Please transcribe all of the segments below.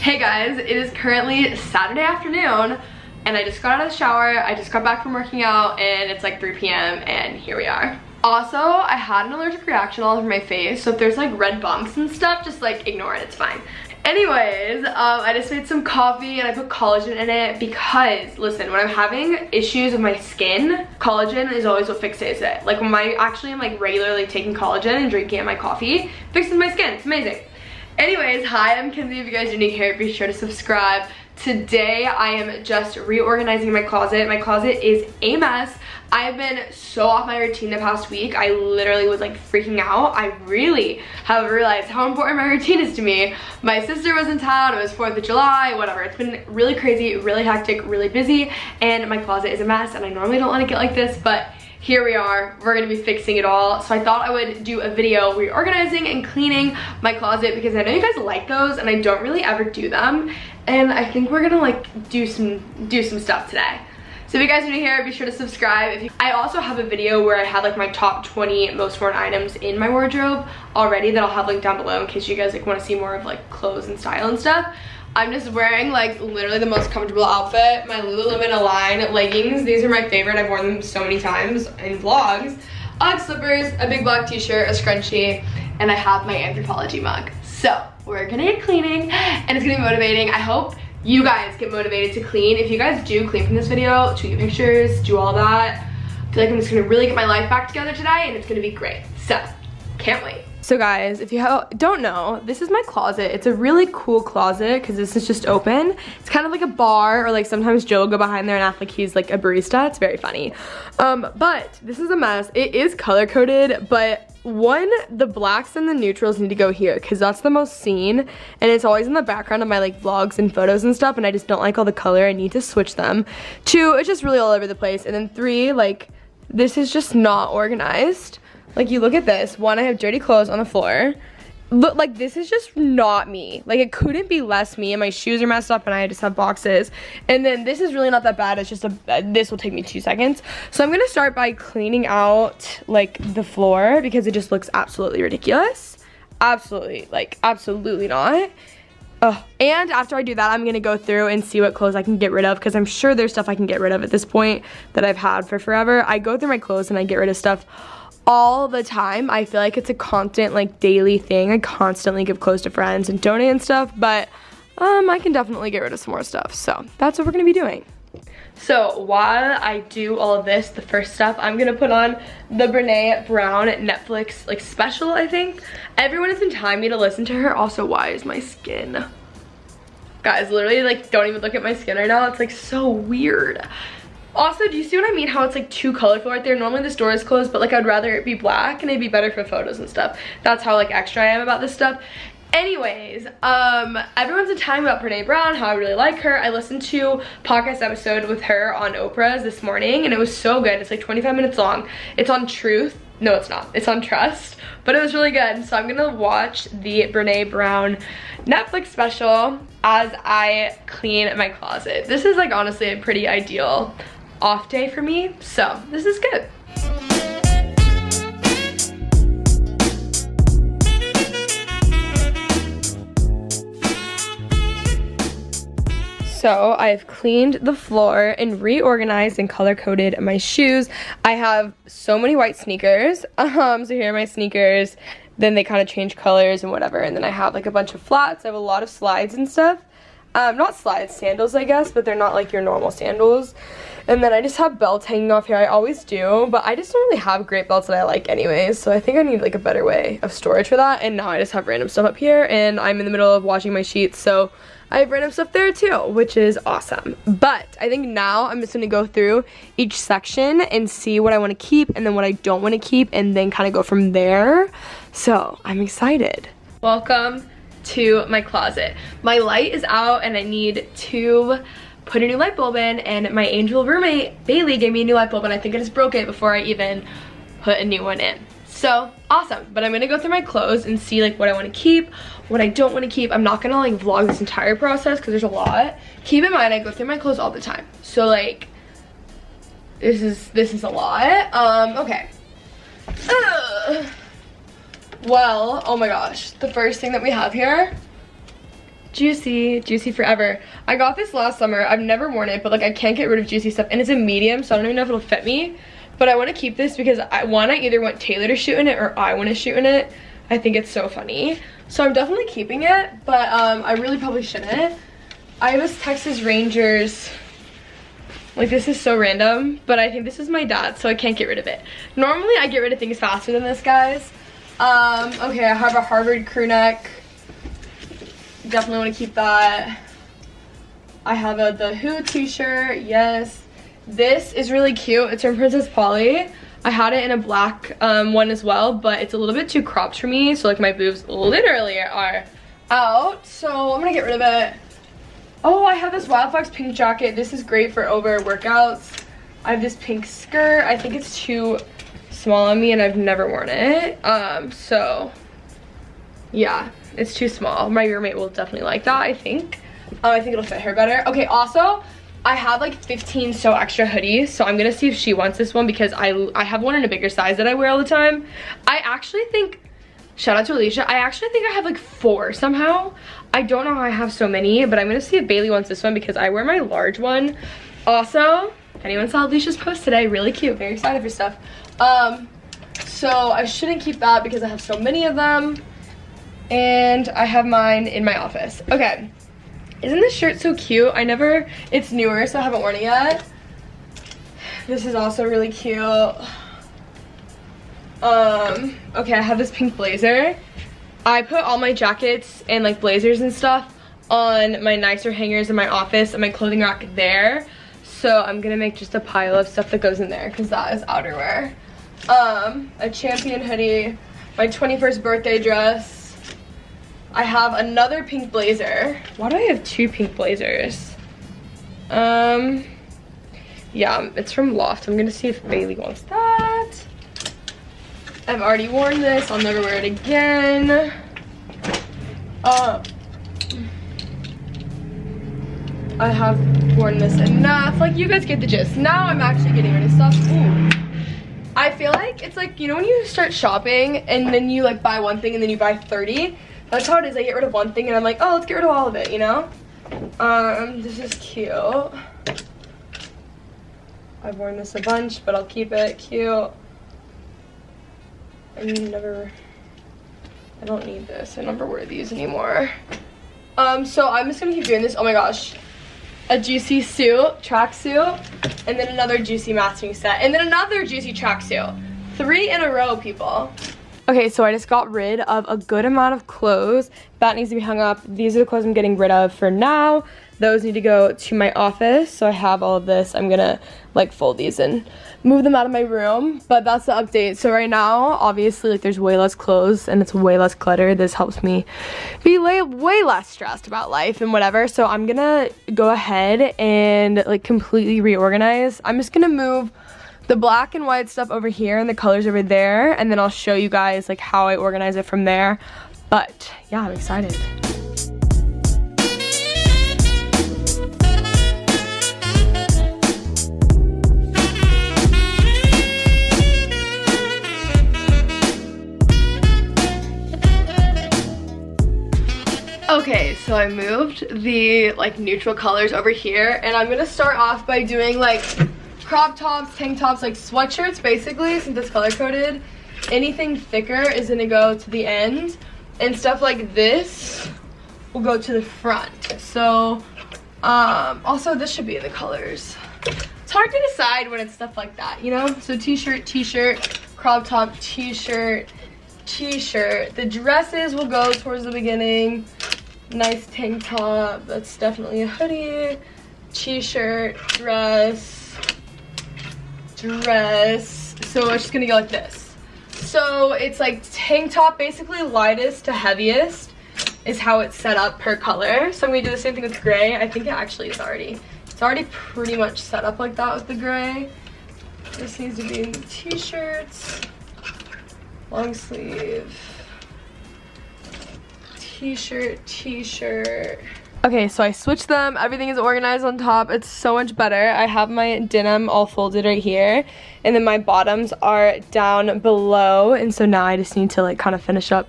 Hey guys, it is currently Saturday afternoon and I just got out of the shower. I just got back from working out and it's like 3 p.m. and here we are. Also, I had an allergic reaction all over my face, so if there's like red bumps and stuff, just like ignore it, it's fine. Anyways, I just made some coffee and I put collagen in it because, listen, when I'm having issues with my skin, collagen is always what fixates it. Like when I actually am like regularly taking collagen and drinking it in my coffee, it fixes my skin, it's amazing. Anyways, hi, I'm Kenzie. If you guys are new here, be sure to subscribe. Today, I am just reorganizing my closet. My closet is a mess. I've been so off my routine the past week. I literally was like freaking out. I really have realized how important my routine is to me. My sister was in town, it was 4th of July, whatever. It's been really crazy, really hectic, really busy, and my closet is a mess, and I normally don't let it get like this, but here we are, we're gonna be fixing it all. So I thought I would do a video reorganizing and cleaning my closet because I know you guys like those and I don't really ever do them. And I think we're gonna like do some stuff today. So if you guys are new here, be sure to subscribe. I also have a video where I had like my top 20 most worn items in my wardrobe already that I'll have linked down below in case you guys like wanna see more of like clothes and style and stuff. I'm just wearing like literally the most comfortable outfit, my Lululemon Align leggings. These are my favorite. I've worn them so many times in vlogs. Ugg slippers, a big black t-shirt, a scrunchie, and I have my Anthropology mug. So we're gonna get cleaning and it's gonna be motivating. I hope you guys get motivated to clean. If you guys do clean from this video, tweet your pictures, do all that. I feel like I'm just gonna really get my life back together today and it's gonna be great. So, can't wait. So guys, if you don't know, this is my closet. It's a really cool closet because this is just open. It's kind of like a bar, or like sometimes Joe will go behind there and act like he's like a barista. It's very funny. But this is a mess. It is color coded, but one, the blacks and the neutrals need to go here because that's the most seen, and it's always in the background of my like vlogs and photos and stuff, and I just don't like all the color. I need to switch them. 2, it's just really all over the place. And then 3, like this is just not organized. Like you look at this, 1, I have dirty clothes on the floor. But like this is just not me. Like it couldn't be less me, and my shoes are messed up and I just have boxes. And then this is really not that bad. It's just this will take me 2 seconds. So I'm gonna start by cleaning out like the floor because it just looks absolutely ridiculous. Absolutely, like absolutely not. And after I do that, I'm gonna go through and see what clothes I can get rid of because I'm sure there's stuff I can get rid of at this point that I've had for forever. I go through my clothes and I get rid of stuff all the time. I feel like it's a constant like daily thing. I constantly give clothes to friends and donate and stuff, but I can definitely get rid of some more stuff. So that's what we're gonna be doing. So while I do all of this, the first step, I'm gonna put on the Brené Brown Netflix like special, I think. Everyone has been telling me to listen to her. Also, why is my skin? Guys, literally like don't even look at my skin right now. It's like so weird. Also, do you see what I mean? How it's like too colorful right there. Normally the store is closed, but like I'd rather it be black and it'd be better for photos and stuff. That's how like extra I am about this stuff. Anyways, everyone's been talking about Brené Brown, how I really like her. I listened to a podcast episode with her on Oprah's this morning and it was so good. It's like 25 minutes long. It's on Truth. No, it's not. It's on Trust, but it was really good. So I'm gonna watch the Brené Brown Netflix special as I clean my closet. This is like honestly a pretty ideal off day for me, so this is good. So I've cleaned the floor and reorganized and color coded my shoes. I have so many white sneakers. So here are my sneakers. Then they kind of change colors and whatever. And then I have like a bunch of flats. I have a lot of slides and stuff. Not slides, sandals I guess, but they're not like your normal sandals. And then I just have belts hanging off here. I always do, but I just don't really have great belts that I like anyways. So I think I need like a better way of storage for that. And now I just have random stuff up here and I'm in the middle of washing my sheets. So I have random stuff there too, which is awesome. But I think now I'm just gonna go through each section and see what I wanna keep and then what I don't wanna keep and then kind of go from there. So I'm excited. Welcome to my closet. My light is out and I need to put a new light bulb in, and my angel roommate Bailey gave me a new light bulb and I think I just broke it before I even put a new one in. So awesome. But I'm gonna go through my clothes and see like what I want to keep, what I don't want to keep. I'm not gonna like vlog this entire process because there's a lot. Keep in mind I go through my clothes all the time, so like this is a lot. Okay. Well, oh my gosh, the first thing that we have here Juicy, Juicy forever. I got this last summer. I've never worn it, but like I can't get rid of Juicy stuff. And it's a medium, so I don't even know if it'll fit me. But I want to keep this because I either want Taylor to shoot in it or I want to shoot in it. I think it's so funny. So I'm definitely keeping it, but I really probably shouldn't. I have this Texas Rangers. Like, this is so random, but I think this is my dad's, so I can't get rid of it. Normally, I get rid of things faster than this, guys. Okay, I have a Harvard crew neck. Definitely want to keep that. I have a The Who t-shirt, yes. This is really cute. It's from Princess Polly. I had it in a black one as well, but it's a little bit too cropped for me, so like my boobs literally are out. So I'm gonna get rid of it. Oh, I have this Wild Fox pink jacket. This is great for over workouts. I have this pink skirt. I think it's too small on me and I've never worn it. So yeah, it's too small. My roommate will definitely like that, I think. I think it'll fit her better. Okay, also, I have like 15 So Extra hoodies, so I'm gonna see if she wants this one because I have one in a bigger size that I wear all the time. I actually think, shout out to Alicia, I actually think I have like 4 somehow. I don't know how I have so many, but I'm gonna see if Bailey wants this one because I wear my large one. Also, if anyone saw Alicia's post today, really cute, very excited for stuff. So I shouldn't keep that because I have so many of them. And I have mine in my office. Okay. Isn't this shirt so cute? It's newer, so I haven't worn it yet. This is also really cute. Okay, I have this pink blazer. I put all my jackets and like blazers and stuff on my nicer hangers in my office and my clothing rack there. So I'm gonna make just a pile of stuff that goes in there because that is outerwear. A Champion hoodie, my 21st birthday dress. I have another pink blazer. Why do I have 2 pink blazers? Yeah, it's from Loft. I'm gonna see if Bailey wants that. I've already worn this. I'll never wear it again. I have worn this enough. Like, you guys get the gist. Now I'm actually getting rid of stuff. Ooh. I feel like it's like, you know when you start shopping and then you like buy one thing and then you buy 30? That's how it is. I get rid of one thing and I'm like, oh, let's get rid of all of it, you know? This is cute. I've worn this a bunch, but I'll keep it cute. I don't need this. I never wear these anymore. So I'm just gonna keep doing this. Oh my gosh. A Juicy suit, tracksuit, and then another Juicy matching set, and then another Juicy tracksuit. 3 in a row, people. Okay, so I just got rid of a good amount of clothes. That needs to be hung up. These are the clothes I'm getting rid of for now. Those need to go to my office. So I have all of this. I'm gonna like fold these and move them out of my room. But that's the update. So right now, obviously, like there's way less clothes and it's way less clutter. This helps me be way less stressed about life and whatever. So I'm gonna go ahead and like completely reorganize. I'm just gonna move the black and white stuff over here and the colors over there, and then I'll show you guys like how I organize it from there. But yeah, I'm excited. Okay, so I moved the like neutral colors over here, and I'm gonna start off by doing like crop tops, tank tops, like sweatshirts basically, since it's color coded. Anything thicker is gonna go to the end, and stuff like this will go to the front. So also this should be in the colors. It's hard to decide when it's stuff like that, you know? So t-shirt, t-shirt, crop top, t-shirt, t-shirt. The dresses will go towards the beginning. Nice tank top, that's definitely a hoodie. T-shirt, dress. So it's just gonna go like this. So it's like tank top, basically lightest to heaviest is how it's set up per color. So I'm gonna do the same thing with gray. I think it actually is it's already pretty much set up like that with the gray. This needs to be in the t-shirts, long sleeve, t-shirt, t-shirt. Okay, so I switched them. Everything is organized on top. It's so much better. I have my denim all folded right here, and then my bottoms are down below, and so now I just need to like kind of finish up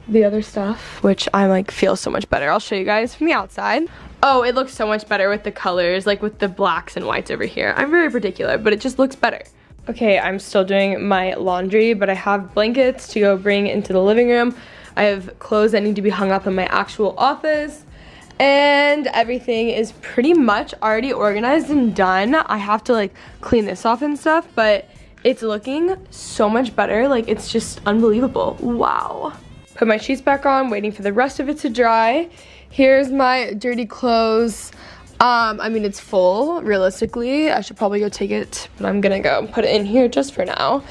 the other stuff, which I like feel so much better. I'll show you guys from the outside. Oh, it looks so much better with the colors, like with the blacks and whites over here. I'm very particular, but it just looks better. Okay, I'm still doing my laundry, but I have blankets to go bring into the living room. I have clothes that need to be hung up in my actual office, and everything is pretty much already organized and done. I have to like clean this off and stuff, but it's looking so much better. Like, it's just unbelievable. Wow. Put my sheets back on, waiting for the rest of it to dry. Here's my dirty clothes. I mean, it's full, realistically. I should probably go take it, but I'm gonna go put it in here just for now.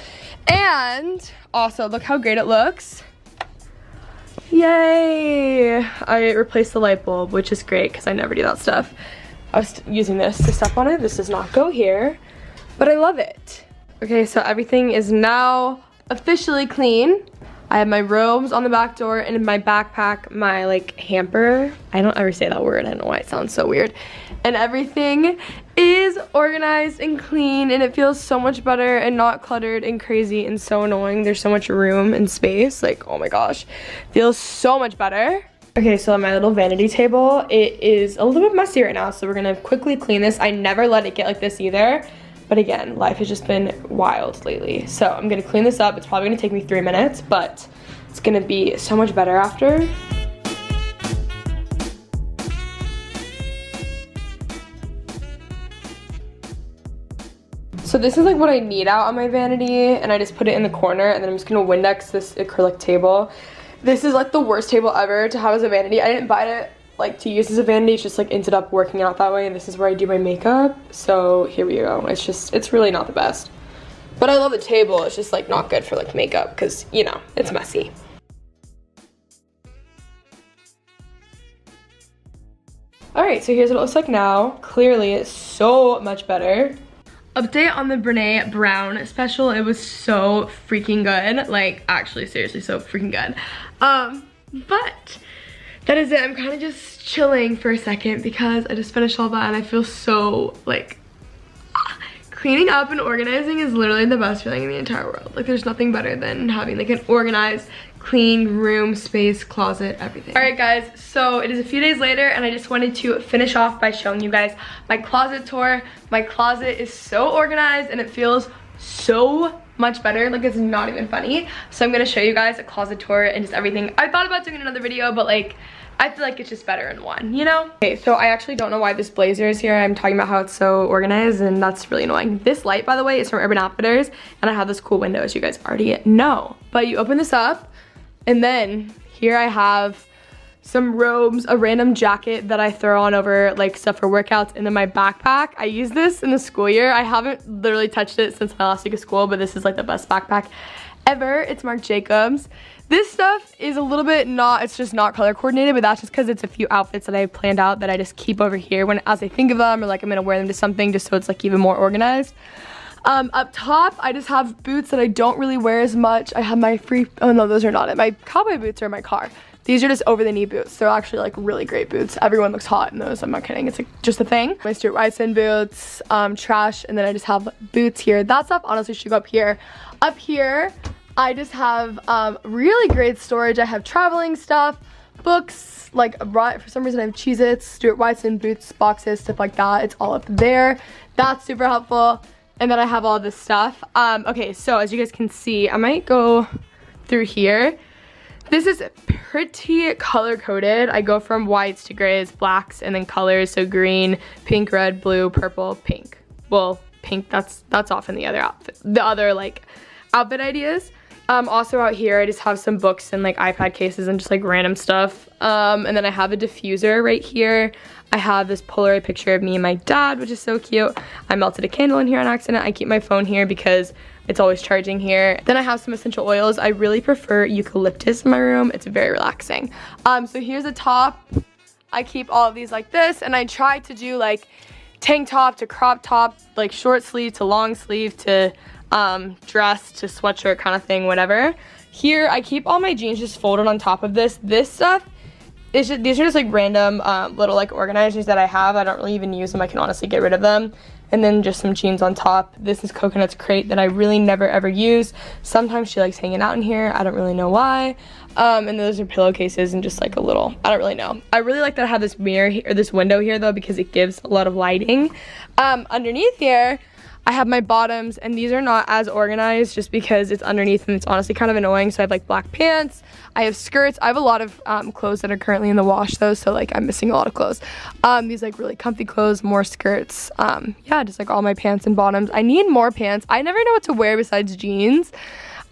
And also, look how great it looks. Yay! I replaced the light bulb, which is great because I never do that stuff. I was using this to step on it. This does not go here, but I love it. Okay, so everything is now officially clean. I have my robes on the back door, and in my backpack, my like hamper. I don't ever say that word. I don't know why it sounds so weird. And everything is organized and clean, and it feels so much better and not cluttered and crazy and so annoying. There's so much room and space. Like, oh my gosh, feels so much better. Okay, so on my little vanity table, it is a little bit messy right now, so we're gonna quickly clean this. I never let it get like this either. But again, life has just been wild lately. So I'm gonna clean this up. It's probably gonna take me 3 minutes, but it's gonna be so much better after. So this is like what I need out on my vanity, and I just put it in the corner, and then I'm just gonna Windex this acrylic table. This is like the worst table ever to have as a vanity. I didn't buy it like to use as a vanity, it's just like ended up working out that way, and this is where I do my makeup. So here we go. It's really not the best, but I love the table. It's just like not good for like makeup because, you know, it's messy. All right, so here's what it looks like now. Clearly it's so much better. Update on the Brene Brown special. It was so freaking good. Like, actually, seriously, so freaking good. But that is it. I'm kind of just chilling for a second because I just finished all that and I feel so like cleaning up and organizing is literally the best feeling in the entire world. Like, there's nothing better than having like an organized, clean room, space, closet, everything. All right guys, so it is a few days later and I just wanted to finish off by showing you guys my closet tour. My closet is so organized and it feels so much better. Like, it's not even funny. So I'm gonna show you guys a closet tour and just everything. I thought about doing another video, but like, I feel like it's just better in one, you know? Okay, so I actually don't know why this blazer is here. I'm talking about how it's so organized, and that's really annoying. This light, by the way, is from Urban Outfitters, and I have this cool window, as you guys already know. But you open this up, and then here I have some robes, a random jacket that I throw on over like stuff for workouts, and then my backpack. I use this in the school year. I haven't literally touched it since my last week of school, but this is like the best backpack ever. It's Marc Jacobs. This stuff is a little bit it's just not color coordinated, but that's just because it's a few outfits that I have planned out that I just keep over here as I think of them, or like I'm gonna wear them to something just so it's like even more organized. Up top, I just have boots that I don't really wear as much. I have my oh no, those are not it. My cowboy boots are in my car. These are just over the knee boots. They're actually like really great boots. Everyone looks hot in those, I'm not kidding. It's like just a thing. My Stuart Weitzman boots, trash, and then I just have boots here. That stuff honestly should go up here. Up here, I just have really great storage. I have traveling stuff, books, like for some reason I have Cheez-Its, Stuart Weitzman boots, boxes, stuff like that. It's all up there. That's super helpful. And then I have all this stuff. Okay, so as you guys can see, I might go through here. This is pretty color-coded. I go from whites to grays, blacks, and then colors. So green, pink, red, blue, purple, pink. Well, pink, that's often the other outfit, like outfit ideas. Also out here, I just have some books and like iPad cases and just like random stuff. And then I have a diffuser right here. I have this Polaroid picture of me and my dad, which is so cute. I melted a candle in here on accident. I keep my phone here because it's always charging here. Then I have some essential oils. I really prefer eucalyptus in my room. It's very relaxing. So here's a top. I keep all of these like this, and I try to do like tank top to crop top, like short sleeve to long sleeve to dress to sweatshirt kind of thing, whatever. Here, I keep all my jeans just folded on top of this. This stuff, these are just like random little like organizers that I have. I don't really even use them. I can honestly get rid of them. and then just some jeans on top. This is Coconut's crate that I really never ever use. Sometimes she likes hanging out in here. I don't really know why. And those are pillowcases and just like a little, I don't really know. I really like that I have this mirror here, or this window here though, because it gives a lot of lighting. Underneath here, I have my bottoms, and these are not as organized just because it's underneath and it's honestly kind of annoying. So I have like black pants, I have skirts, I have a lot of clothes that are currently in the wash though, so like I'm missing a lot of clothes. These like really comfy clothes, more skirts, yeah, just like all my pants and bottoms. I need more pants. I never know what to wear besides jeans.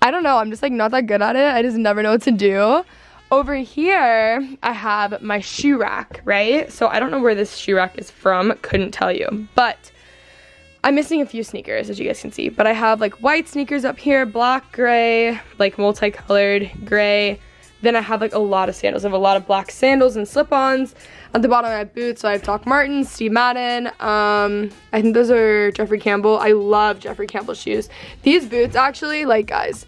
I don't know, I'm just like not that good at it. I just never know what to do. Over here, I have my shoe rack, right? So I don't know where this shoe rack is from, couldn't tell you, but I'm missing a few sneakers, as you guys can see, but I have like white sneakers up here, black, gray, like multicolored gray. Then I have like a lot of sandals. I have a lot of black sandals and slip-ons. At the bottom I have boots, so I have Doc Martens, Steve Madden. I think those are Jeffrey Campbell. I love Jeffrey Campbell shoes. These boots actually, like guys,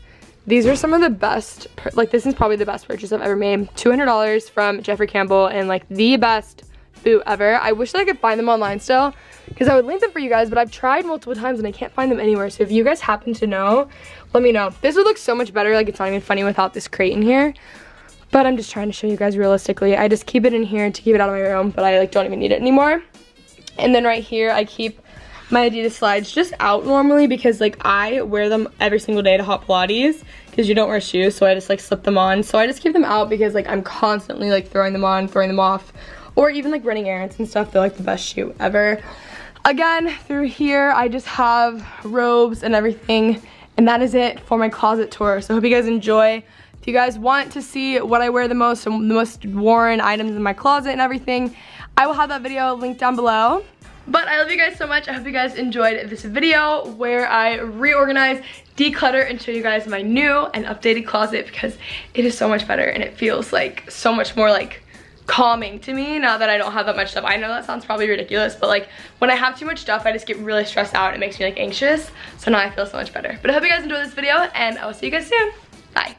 these are some of the best, like this is probably the best purchase I've ever made. $200 from Jeffrey Campbell, and like the best boot ever. I wish that I could find them online still, because I would link them for you guys, but I've tried multiple times and I can't find them anywhere. So if you guys happen to know, let me know. This would look so much better, like it's not even funny without this crate in here, but I'm just trying to show you guys realistically. I just keep it in here to keep it out of my room, but I like don't even need it anymore. And then right here I keep my Adidas slides just out normally, because like I wear them every single day to hot Pilates, because you don't wear shoes, so I just like slip them on. So I just keep them out because like I'm constantly like throwing them on, throwing them off, or even like running errands and stuff. They're like the best shoe ever. Again, through here I just have robes and everything, and that is it for my closet tour. So I hope you guys enjoy. If you guys want to see what I wear the most, the most worn items in my closet and everything, I will have that video linked down below. But I love you guys so much. I hope you guys enjoyed this video where I reorganize, declutter, and show you guys my new and updated closet, because it is so much better and it feels like so much more like calming to me now that I don't have that much stuff. I know that sounds probably ridiculous, but like when I have too much stuff, I just get really stressed out and it makes me like anxious. So now I feel so much better. But I hope you guys enjoyed this video, and I will see you guys soon. Bye.